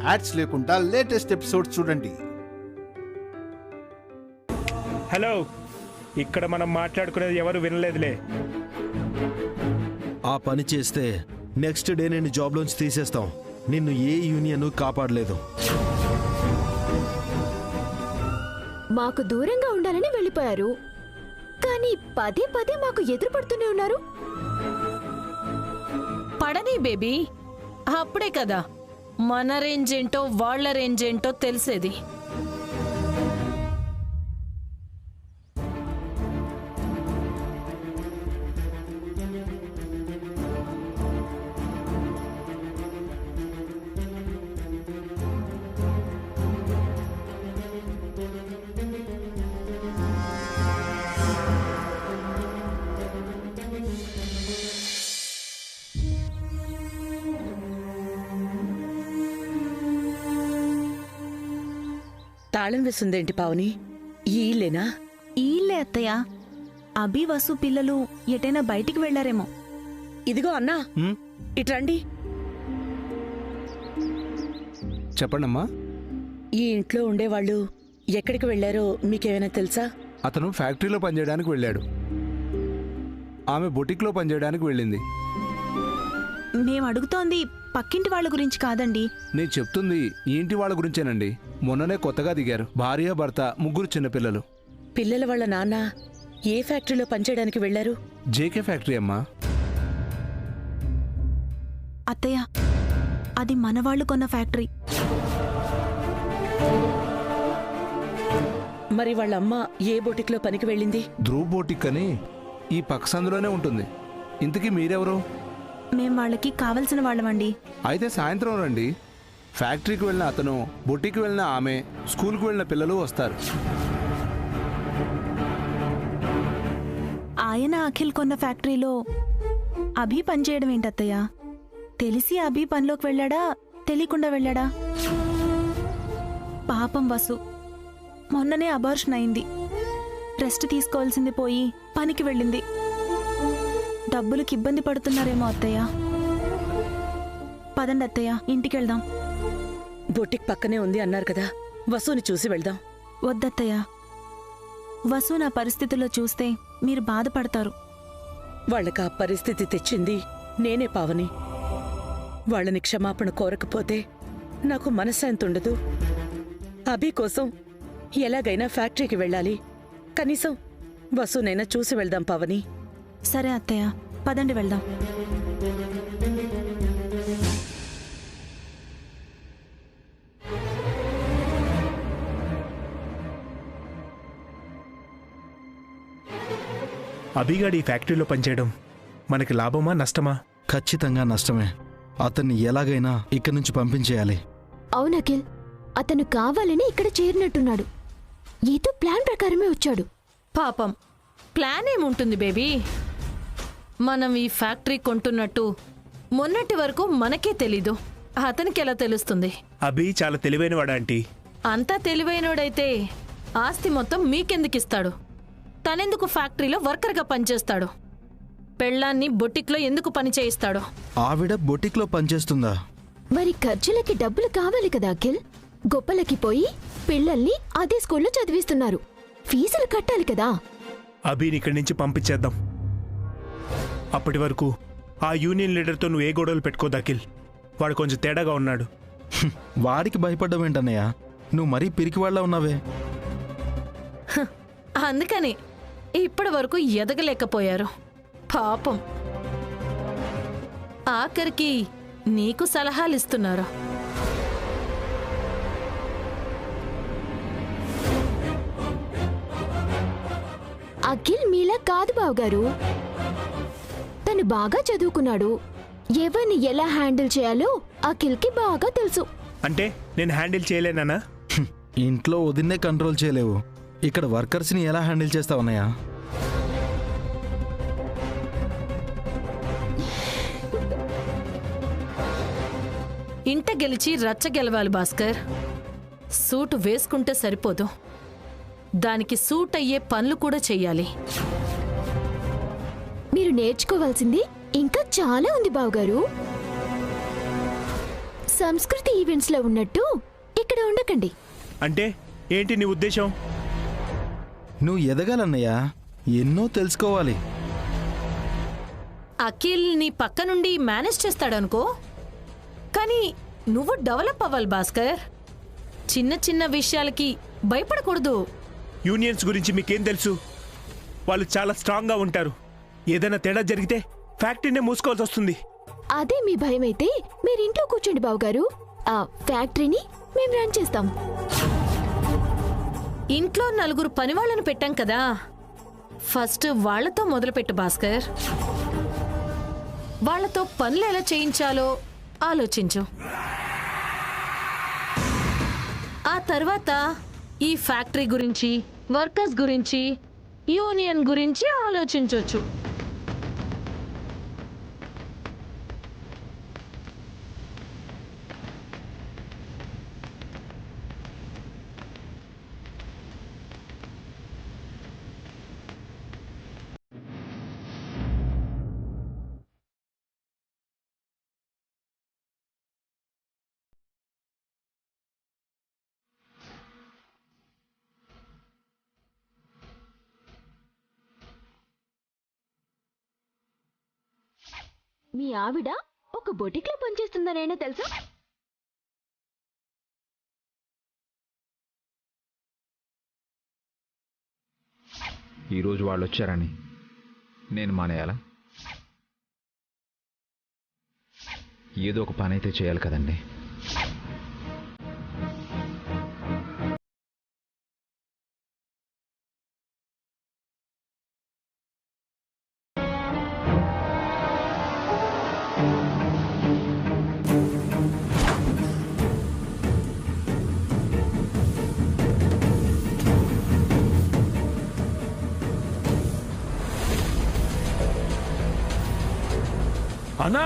Ads లేకుండా latest episodes చూడండి. Hello, ఇక్కడ మనం మాట్లాడుకునేది ఎవరు వినలేదులే. ఆ పని చేస్తే నెక్స్ట్ డే నేను జాబ్లోంచి తీసేస్తాం. నిన్ను ఏ యూనియన్ కాపాడలేదు. మాకు దూరంగా ఉండాలని వెళ్ళిపోయారు, కానీ పదే పదే మాకు ఎదురుపడుతూనే ఉన్నారు. పడని బేబీ, అప్పుడే కదా మన రేంజ్ ఏంటో వాళ్ళ రేంజ్ ఏంటో తెలిసేది. తాళం వేసుందేంటి పావని? ఈ ఇల్లేనా? ఈ ఇల్లే అత్తయ్య. అభి వసు పిల్లలు ఎటైనా బయటికి వెళ్లారేమో. ఇదిగో అన్నా, ఇట్రండి. చెప్పండమ్మా. ఈ ఇంట్లో ఉండేవాళ్ళు ఎక్కడికి వెళ్లారో మీకేమైనా తెలుసా? అతను ఫ్యాక్టరీలో పనిచేయడానికి వెళ్ళాడు. ఆమె బొటిక్లో పనిచేయడానికి వెళ్ళింది. మేం అడుగుతోంది పక్కింటి వాళ్ళ గురించి కాదండి. నేను చెప్తుంది ఈ ఇంటి వాళ్ళ గురించేనండి. మొన్ననే కొత్తగా దిగారు. భార్య, భర్త, 3 చిన్నపిల్లలు. పిల్లల వాళ్ళ నాన్న ఏ ఫ్యాక్టరీలో పనిచేయడానికి వెళ్లారు? జేకే ఫ్యాక్టరీ అమ్మా. అత్తయ్య, అది మనవాళ్లు కొన్న ఫ్యాక్టరీ. మరి వాళ్ళ అమ్మ ఏ బొటిక్లో పనికి వెళ్ళింది? ధ్రువ్ బొటిక్ అని ఈ పక్క సందులోనే ఉంటుంది. ఇంతకీ మీరెవరు? మేం వాళ్ళకి కావలసిన వాళ్ళమండి. అయితే సాయంత్రం రండి. ఫ్యాక్టరీకి వెళ్ళిన అతను, బొటిక్కి వెళ్ళిన ఆమె, స్కూల్కి వెళ్ళిన పిల్లలు వస్తారు. ఆయన అఖిల్ కొన్న ఫ్యాక్టరీలో అభి పనిచేయడం ఏంటత్తయ్య? తెలిసి అభి పనిలోకి వెళ్ళాడా, తెలియకుండా వెళ్ళాడా? పాపం వసు, మొన్ననే అబార్షన్ అయింది. రెస్ట్ తీసుకోవాల్సింది పోయి పనికి వెళ్ళింది. డబ్బులకి ఇబ్బంది పడుతున్నారేమో అత్తయ్య. పదండి అత్తయ్య, ఇంటికెళ్దాం. బొటిక్ పక్కనే ఉంది అన్నారు కదా, వసుని చూసి వెళ్దాం. వద్దత్తయ్య, వసు నా పరిస్థితిలో చూస్తే మీరు బాధపడతారు. వాళ్ళకి ఆ పరిస్థితి తెచ్చింది నేనే పావని. వాళ్ళని క్షమాపణ కోరకపోతే నాకు మనశ్శాంతి ఉండదు. అభి కోసం ఎలాగైనా ఫ్యాక్టరీకి వెళ్ళాలి. కనీసం వసునైనా చూసి వెళ్దాం పావని. సరే అత్తయ్య, పదండి వెళ్దాం. అభిగాడి ఈ ఫ్యాక్టరీలో పనిచేయడం మనకి లాభమా నష్టమా? ఖచ్చితంగా నష్టమే. అతన్ని ఎలాగైనా ఇక్కడి నుంచి పంపించేయాలి. అవును అఖిల్, అతను కావాలని ఇక్కడ చేరినట్టున్నాడు. ఏదో ప్లాన్ ప్రకారమే వచ్చాడు. పాపం, ప్లాన్ ఏముంటుంది బేబీ? మనం ఈ ఫ్యాక్టరీ కొంటున్నట్టు మొన్నటి వరకు మనకే తెలీదు. అతనికి ఎలా తెలుస్తుంది? అభి చాలా తెలివైనవాడా ఆంటీ? అంతా తెలివైనోడైతే ఆస్తి మొత్తం మీకెందుకిస్తాడు? తనెందుకు ఫ్యాక్టరీలో వర్కర్గా పనిచేస్తాడు? పెళ్ళాన్ని బొటిక్లో ఎందుకు పని చేయిస్తాడు? ఆవిడ బొటిక్లో పనిచేస్తుందా? మరి ఖర్చులకి డబ్బులు కావాలి కదా అఖిల్. గొప్పలకి పోయి పిల్లల్ని అదే స్కూల్లో చదివిస్తున్నారు. ఫీజులు కట్టాలి కదా. అభిని ఇక్కడి నుంచి పంపించేద్దాం. అప్పటి వరకు ఆ యూనియన్ లీడర్తో నువ్వు ఏ గొడవలు పెట్టుకోదు అఖిల్. వాడు కొంచెం తేడాగా ఉన్నాడు. వాడికి భయపడ్డం ఏంటన్నయ్య? నువ్వు మరీ పిరికివాళ్ళ ఉన్నావే. అందుకని ఇప్పటి వరకు ఎదగలేకపోయారు. పాపం, ఆఖరికి నీకు సలహాలిస్తున్నారు. అఖిల్ మీలా కాదు బావగారు. తను బాగా చదువుకున్నాడు. ఎవరిని ఎలా హ్యాండిల్ చేయాలో అఖిల్కి బాగా తెలుసు. అంటే నేను హ్యాండిల్ చేయలేనా? ఇంట్లో వదిన్నే కంట్రోల్ చేయలేవు, ఇక్కడ వర్కర్స్ని ఎలా హ్యాండిల్ చేస్తావన్నయ్య? ఇంట గెలిచి రచ్చ గెలవాలి భాస్కర్. సూటు వేసుకుంటే సరిపోదు, దానికి సూట్ అయ్యే పనులు కూడా చెయ్యాలి. మీరు నేర్చుకోవాల్సింది ఇంకా చాలా ఉంది బావగారు. సంస్కృతి ఈవెంట్స్ లో ఉన్నట్టు ఇక్కడ ఉండకండి. అంటే ఏంటి నీ ఉద్దేశం? నువ్వు ఎదగాలన్నయ్య, ఎన్నో తెలుసుకోవాలి. అఖిల్ నీ పక్క నుండి మేనేజ్ చేస్తాడనుకో, కానీ నువ్వు డెవలప్ అవ్వాలి భాస్కర్. చిన్న చిన్న విషయాలకి భయపడకూడదు. యూనియన్స్ గురించి మీకేం తెలుసు? వాళ్ళు చాలా స్ట్రాంగ్గా ఉంటారు. ఏదైనా తేడా జరిగితే ఫ్యాక్టరీనే మూసుకోవాల్సి వస్తుంది. అదే మీ భయం అయితే మీరింట్లో కూర్చోండి బావగారు. ఆ ఫ్యాక్టరీని మేము రన్ చేస్తాం. ఇంట్లో 4 పని వాళ్ళను పెట్టాం కదా, ఫస్ట్ వాళ్లతో మొదలుపెట్టు భాస్కర్. వాళ్లతో పనులు ఎలా చేయించాలో ఆలోచించు. ఆ తర్వాత ఈ ఫ్యాక్టరీ గురించి, వర్కర్స్ గురించి, యూనియన్ గురించి ఆలోచించవచ్చు. మీ ఆవిడ ఒక బొటిక్ లో పనిచేస్తుందనైనా తెలుసా? ఈరోజు వాళ్ళు వచ్చారని నేను మానేయాలా? ఏదో ఒక పని అయితే చేయాలి కదండి. అన్నా,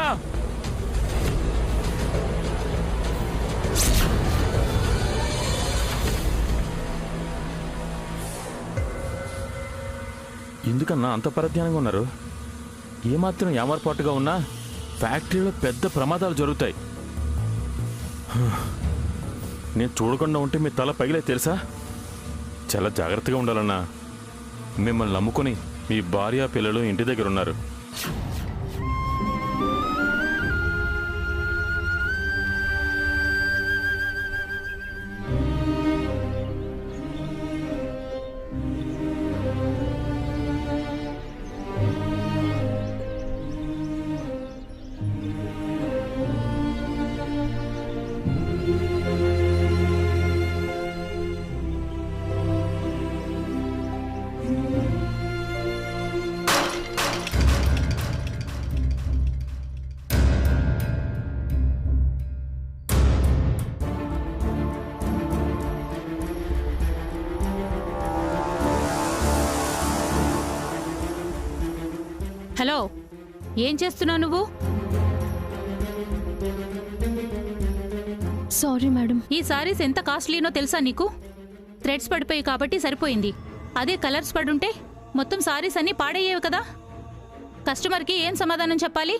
ఎందుకన్నా అంత పరధ్యానంగా ఉన్నారు? ఏమాత్రం ఏమర్పాటుగా ఉన్నా ఫ్యాక్టరీలో పెద్ద ప్రమాదాలు జరుగుతాయి. నేను చూడకుండా ఉంటే మీ తల పగిలే తెలుసా? చాలా జాగ్రత్తగా ఉండాలన్నా. మిమ్మల్ని నమ్ముకొని మీ భార్య పిల్లలు ఇంటి దగ్గర ఉన్నారు. హలో, ఏం చేస్తున్నావు నువ్వు? Sorry madam. ఈ సారీస్ ఎంత కాస్ట్లీనో తెలుసా నీకు? థ్రెడ్స్ పడిపోయి కాబట్టి సరిపోయింది. అదే కలర్స్ పడుంటే మొత్తం సారీస్ అన్నీ పాడయ్యేవి కదా. కస్టమర్కి ఏం సమాధానం చెప్పాలి?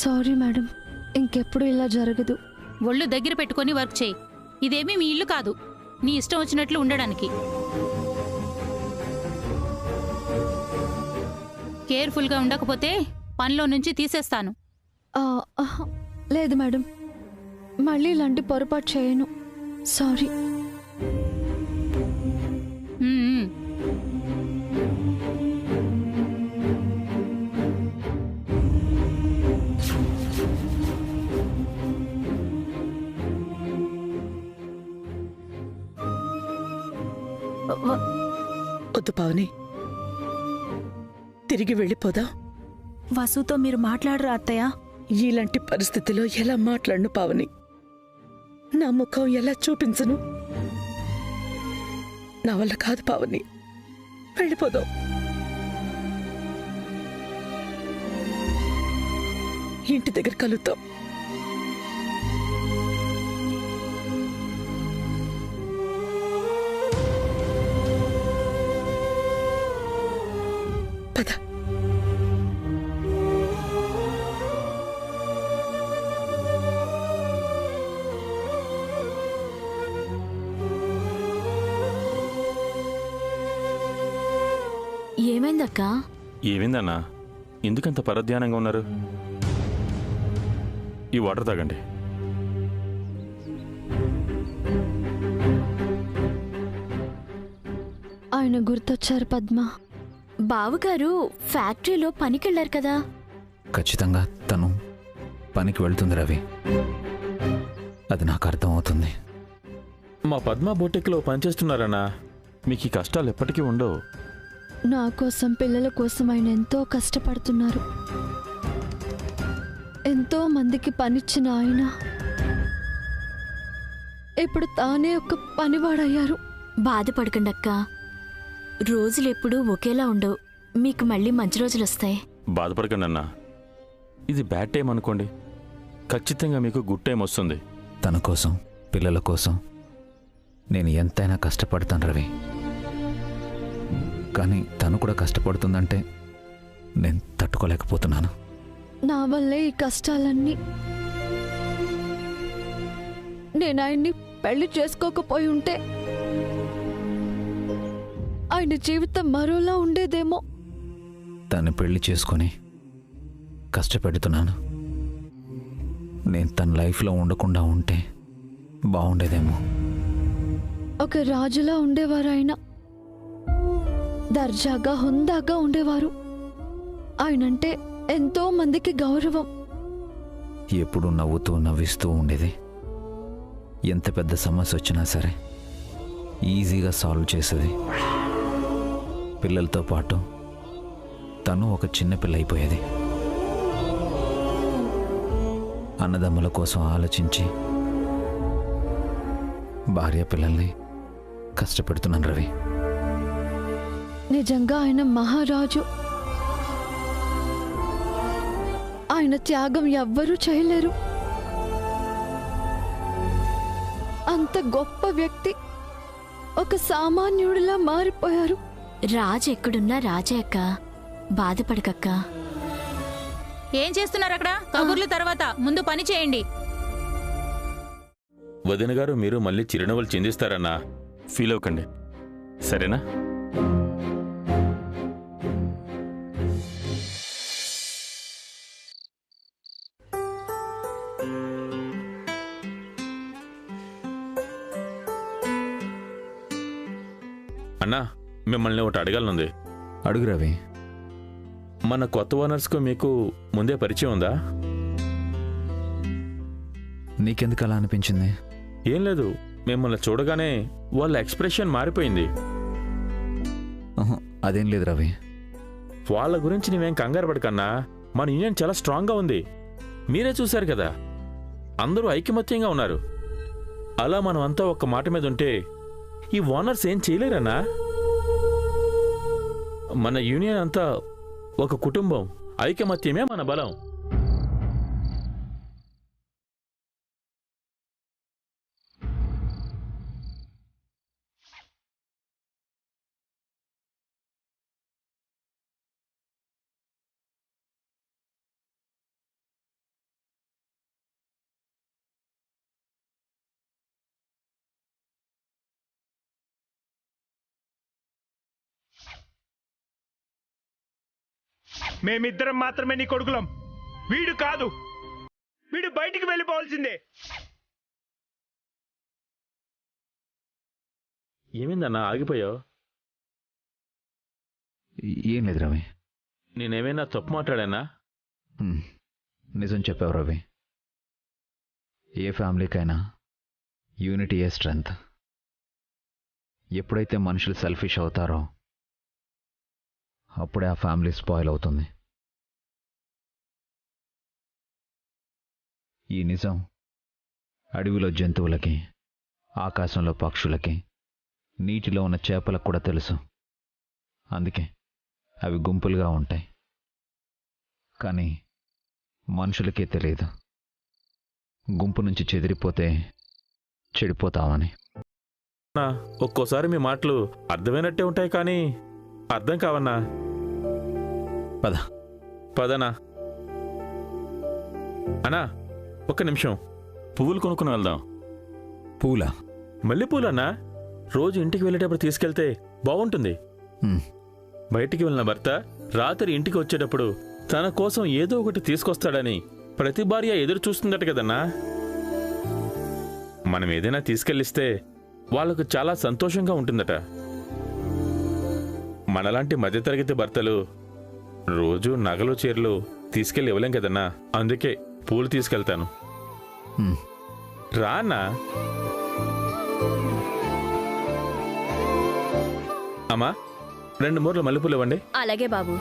సారీ మేడం, ఇంకెప్పుడు ఇలా జరగదు. ఒళ్ళు దగ్గర పెట్టుకొని వర్క్ చేయి. ఇదేమీ మీ ఇల్లు కాదు, నీ ఇష్టం వచ్చినట్లు ఉండడానికి. కేర్ఫుల్గా ఉండకపోతే పనిలో నుంచి తీసేస్తాను. లేదు మేడం, మళ్ళీ ఇలాంటి పొరపాటు చేయను. సారీ. వద్దు పావని, తిరిగి వెళ్ళిపోదా? వసుతో మీరు మాట్లాడరా అత్తయ్య? ఇలాంటి పరిస్థితిలో ఎలా మాట్లాడను పావని? నా ముఖం ఎలా చూపించను? నా వల్ల కాదు పావని, వెళ్ళిపోదాం. ఇంటి దగ్గర కలుద్దాం. పద. ఏమైందక్కా? ఏమైందన్నా ఎందుకంత పరధ్యానంగా ఉన్నారు? ఈ వాటర్ తాగండి. ఆయన గుర్తొచ్చారు పద్మ. బావగారు ఫ్యాక్టరీలో పనికెళ్లారు కదా? ఖచ్చితంగా తను పనికి వెళ్తుంది రవి, అది నాకు అర్థమవుతుంది. మా పద్మ బొటిక్లో పనిచేస్తున్నారన్నా. మీకు ఈ కష్టాలు ఎప్పటికీ ఉండవు. నా కోసం, పిల్లల కోసం ఆయన ఎంతో కష్టపడుతున్నారు. ఎంతో మందికి పనిచ్చిన ఆయన ఇప్పుడు తానే ఒక పనివాడయ్యారు. బాధపడకండి అక్క, రోజులెప్పుడూ ఒకేలా ఉండవు. మీకు మళ్ళీ మంచి రోజులు వస్తాయి. బాధపడకండి అన్నా, ఇది బ్యాడ్ టైం అనుకోండి, ఖచ్చితంగా మీకు గుడ్ టైం వస్తుంది. తన కోసం, పిల్లల కోసం నేను ఎంతైనా కష్టపడతాను రవి. కానీ తను కూడా కష్టపడుతుందంటే నేను తట్టుకోలేకపోతున్నాను. నా వల్లే ఈ కష్టాలన్నీ. నేను ఆయన్ని పెళ్లి చేసుకోకపోయి ఉంటే ఆయన జీవితం మరోలా ఉండేదేమో. తను పెళ్లి చేసుకొని కష్టపెడుతున్నాను. నేను తన లైఫ్లో ఉండకుండా ఉంటే బాగుండేదేమో. ఒక రాజులా ఉండేవారు ఆయన. దర్జాగా, హుందాగా ఉండేవారు. ఆయనంటే ఎంతో మందికి గౌరవం. ఎప్పుడూ నవ్వుతూ నవ్విస్తూ ఉండేది. ఎంత పెద్ద సమస్య వచ్చినా సరే ఈజీగా సాల్వ్ చేసేది. పిల్లలతో పాటు తను ఒక చిన్న పిల్ల అయిపోయేది. అన్నదమ్ముల కోసం ఆలోచించి భార్య పిల్లల్ని కష్టపెడుతున్నాను రవి. నిజంగా ఆయన మహారాజు. ఆయన త్యాగం ఎవ్వరూ చేయలేరు. అంత గొప్ప వ్యక్తి ఒక సామాన్యుడిలా మారిపోయారు. రాజు ఎక్కడున్నా రాజే అక్క, బాధపడకక్క. ఏం చేస్తున్నారు అక్కడ? కబుర్లు తర్వాత ముందు పని చేయండి. వదిన గారు, మీరు మళ్ళీ చిరునవ్వులు చిందిస్తారన్నా. ఫీల్ అవ్వకండి, సరేనా? అన్నా, మిమ్మల్ని ఒకటి అడగాలనుంది. అడుగు రవి. మన కొత్త ఓనర్స్కు మీకు ముందే పరిచయం ఉందా? నీకెందుకు అలా అనిపించింది? ఏం లేదు, మిమ్మల్ని చూడగానే వాళ్ళ ఎక్స్ప్రెషన్ మారిపోయింది. అదేం లేదు రవి. వాళ్ళ గురించి నీవేం కంగారు పడకన్నా. మన యూనియన్ చాలా స్ట్రాంగ్గా ఉంది. మీరే చూశారు కదా, అందరూ ఐకమత్యంగా ఉన్నారు. అలా మనం అంతా ఒక్క మాట మీద ఉంటే ఈ ఓనర్స్ ఏం చేయలేరన్నా. మన యూనియన్ అంతా ఒక కుటుంబం, ఐకమత్యమే మన బలం. మేమిద్దరం మాత్రమే నీ కొడుకులం. వీడు కాదు, వీడు బయటికి వెళ్ళిపోవాల్సిందే. ఏమైందన్నా ఆగిపోయావు? ఏం లేదు రవి. నేనేమైనా తప్పు మాట్లాడానా? నిజం చెప్పావు రవి. ఏ ఫ్యామిలీకైనా యూనిటీ ఏ స్ట్రెంగ్త్. ఎప్పుడైతే మనుషులు సెల్ఫిష్ అవుతారో అప్పుడే ఆ ఫ్యామిలీ స్పాయిల్ అవుతుంది. ఈ నిజం అడవిలో జంతువులకి, ఆకాశంలో పక్షులకి, నీటిలో ఉన్న చేపలకు కూడా తెలుసు. అందుకే అవి గుంపులుగా ఉంటాయి. కానీ మనుషులకే తెలియదు గుంపు నుంచి చెదిరిపోతే చెడిపోతామని. ఒక్కోసారి మీ మాటలు అర్థమైనట్టే ఉంటాయి, కానీ అర్థం కావన్నా. పద. పదనా? అన్నా ఒక్క నిమిషం, పువ్వులు కొనుక్కుని వెళ్దాం. పూలా? మల్లెపూలన్నా రోజు ఇంటికి వెళ్ళేటప్పుడు తీసుకెళ్తే బాగుంటుంది. బయటికి వెళ్ళిన భర్త రాత్రి ఇంటికి వచ్చేటప్పుడు తన కోసం ఏదో ఒకటి తీసుకొస్తాడని ప్రతి భార్య ఎదురు చూస్తుందట కదన్నా. మనం ఏదైనా తీసుకెళ్ళిస్తే వాళ్ళకు చాలా సంతోషంగా ఉంటుందట. మనలాంటి మధ్యతరగతి భర్తలు రోజు నగలు చీరలు తీసుకెళ్ళి ఇవ్వలేం కదన్నా. అందుకే పూలు తీసుకెళ్తాను. రానా? అమ్మా 2 మూరల మల్లెపూలు ఇవ్వండి. అలాగే బాబు.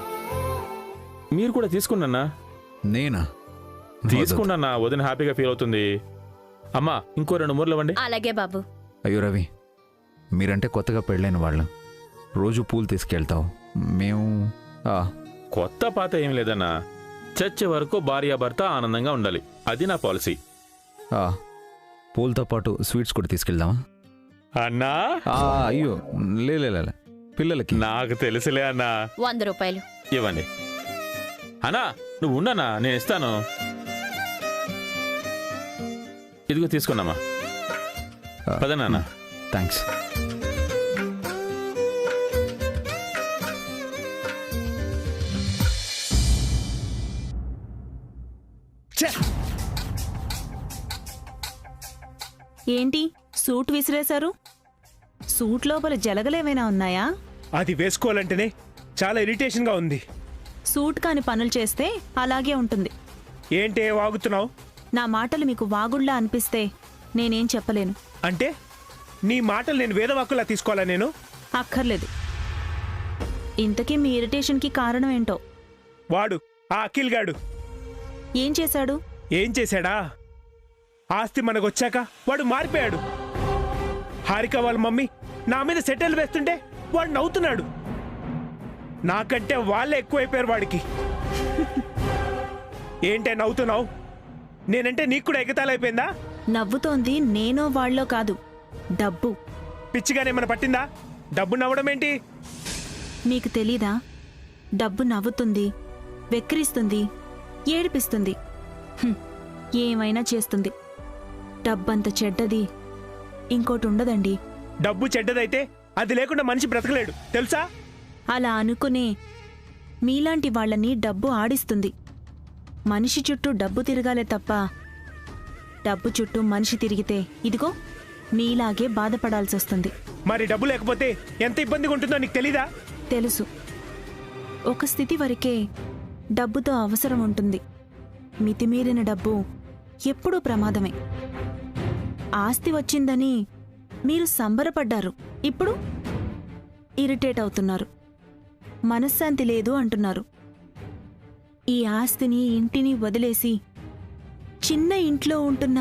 మీరు కూడా తీసుకున్నా. నేనా? తీసుకున్నా, వదిన హ్యాపీగా ఫీల్ అవుతుంది. అమ్మా ఇంకో 2 మూరలు ఇవ్వండి. అలాగే బాబు. అయ్యో రవి, మీరంటే కొత్తగా పెళ్ళైన వాళ్ళు, రోజు పూలు తీసుకెళ్తావు. మేము కొత్త పాత ఏం లేదన్నా, చచ్చే వరకు భార్యాభర్త ఆనందంగా ఉండాలి. అది నా పాలసీ. పూలతో పాటు స్వీట్స్ కూడా తీసుకెళ్దామా? అన్నా అయ్యో లే పిల్లలకి. నాకు తెలుసులే అన్నా. 100 రూపాయలు ఇవ్వండి. అన్నా నువ్వు ఉండనా, నేను ఇస్తాను. ఇదిగో తీసుకున్నామా. పదనా? థ్యాంక్స్. ఏంటి సూట్ విసిరేశారు? సూట్ లోపల జలగలేమైనా ఉన్నాయా? అది వేసుకోవాలంటేనే చాలా ఇరిటేషన్గా ఉంది. సూట్ కాని పనులు చేస్తే అలాగే ఉంటుంది. ఏంటే వాగుతున్నావు? నా మాటలు మీకు వాగుళ్లా అనిపిస్తే నేనేం చెప్పలేను. అంటే నీ మాటలు నేను వేదవాక్కులా తీసుకోవాలా? నేను అక్కర్లేదు. ఇంతకీ మీ ఇరిటేషన్కి కారణం ఏంటో? వాడు ఆ అఖిల్ గాడు. ఏం చేశాడు? ఏం చేశాడా? ఆస్తి మనకొచ్చాక వాడు మారిపోయాడు. హారిక వాళ్ళ మమ్మీ నా మీద సెటిల్ వేస్తుంటే వాడు నవ్వుతున్నాడు. నాకంటే వాళ్ళే ఎక్కువైపోయారు వాడికి. ఏంటే నవ్వుతున్నావు? నేనంటే నీకు కూడా ఎగతాలైపోయిందా? నవ్వుతోంది నేనో వాళ్ళో కాదు, డబ్బు. పిచ్చిగానేమన్నా పట్టిందా? డబ్బు నవ్వడం ఏంటి? మీకు తెలీదా? డబ్బు నవ్వుతుంది, వెక్కిరిస్తుంది, ఏడిపిస్తుంది, ఏమైనా చేస్తుంది. డబ్బంత చెడ్డది ఇంకోటి ఉండదండి. డబ్బు చెడ్డదైతే అది లేకుండా మనిషి బ్రతకలేడు తెలుసా? అలా అనుకునే మీలాంటి వాళ్ళని డబ్బు ఆడిస్తుంది. మనిషి చుట్టూ డబ్బు తిరగాలే తప్ప డబ్బు చుట్టూ మనిషి తిరిగితే ఇదిగో మీలాగే బాధపడాల్సొస్తుంది. మరి డబ్బు లేకపోతే ఎంత ఇబ్బందిగా ఉంటుందో నీకు తెలీదా? తెలుసు. ఒక స్థితి వరకే డబ్బుతో అవసరం ఉంటుంది. మితిమీరిన డబ్బు ఎప్పుడూ ప్రమాదమే. ఆస్తి వచ్చిందని మీరు సంబరపడ్డారు, ఇప్పుడు ఇరిటేట్ అవుతున్నారు. మనశ్శాంతి లేదు అంటున్నారు. ఈ ఆస్తిని ఇంటిని వదిలేసి చిన్న ఇంట్లో ఉంటున్న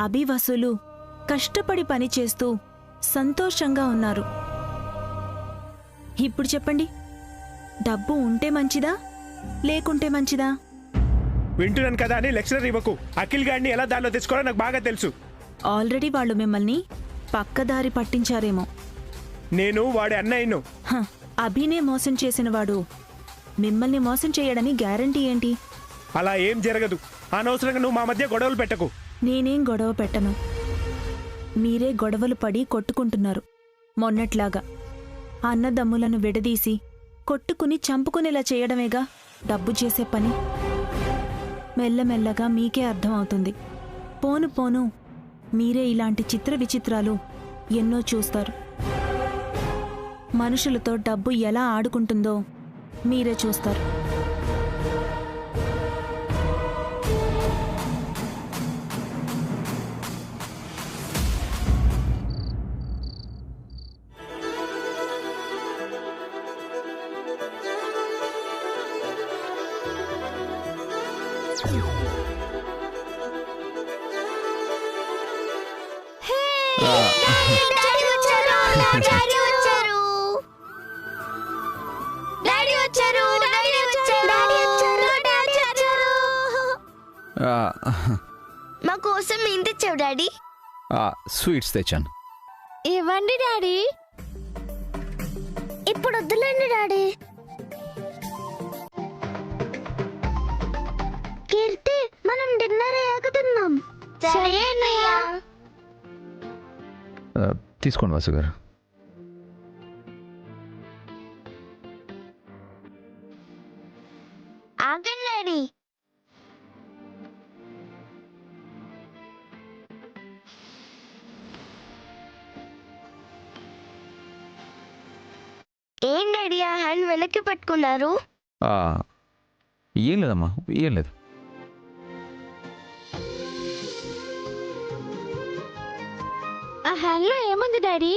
అభివసులు కష్టపడి పనిచేస్తూ సంతోషంగా ఉన్నారు. ఇప్పుడు చెప్పండి, డబ్బు ఉంటే మంచిదా లేకుంటే మంచిదా? వింటున్నాను కదా అని లెక్చరర్ ఇవ్వకు. అఖిల్ గాడిని ఎలా దానిలో తెచ్చుకోవాలో నాకు బాగా తెలుసు. ఆల్రెడీ వాళ్ళు మిమ్మల్ని పక్కదారి పట్టించారేమో. నేను వాడి అన్నయ్యను. అభినే మోసం చేసినవాడు మిమ్మల్ని మోసం చేయడని గ్యారంటీ ఏంటి? అలా ఏం జరగదు. అనవసరంగా నువ్వు మా మధ్య గొడవలు పెట్టకు. నేనేం గొడవ పెట్టను. మీరే గొడవలు పడి కొట్టుకుంటున్నారు. మొన్నట్లాగా అన్నదమ్ములను విడదీసి కొట్టుకుని చంపుకునేలా చేయడమేగా డబ్బు చేసే పని. మెల్లమెల్లగా మీకే అర్థమవుతుంది. పోను పోను మీరే ఇలాంటి చిత్ర విచిత్రాలు ఎన్నో చూస్తారు. మనుషులతో డబ్బు ఎలా ఆడుకుంటుందో మీరే చూస్తారు. మా కోసం ఏం తెచ్చావు డాడీ? స్వీట్స్ తెచ్చాను. ఇవ్వండి డాడీ. ఇప్పుడు వద్దులేండి డాడీ. సరే అన్నయ్య. తీసుకోండి వాసు గారు. ఆగండి డాడీ. ఏం డాడీ ఆ హ్యాండ్ వెనక్కి పట్టుకున్నారు? ఏం లేదమ్మా, ఏం లేదు. ఆ హ్యాండ్ లో ఏముంది డాడీ?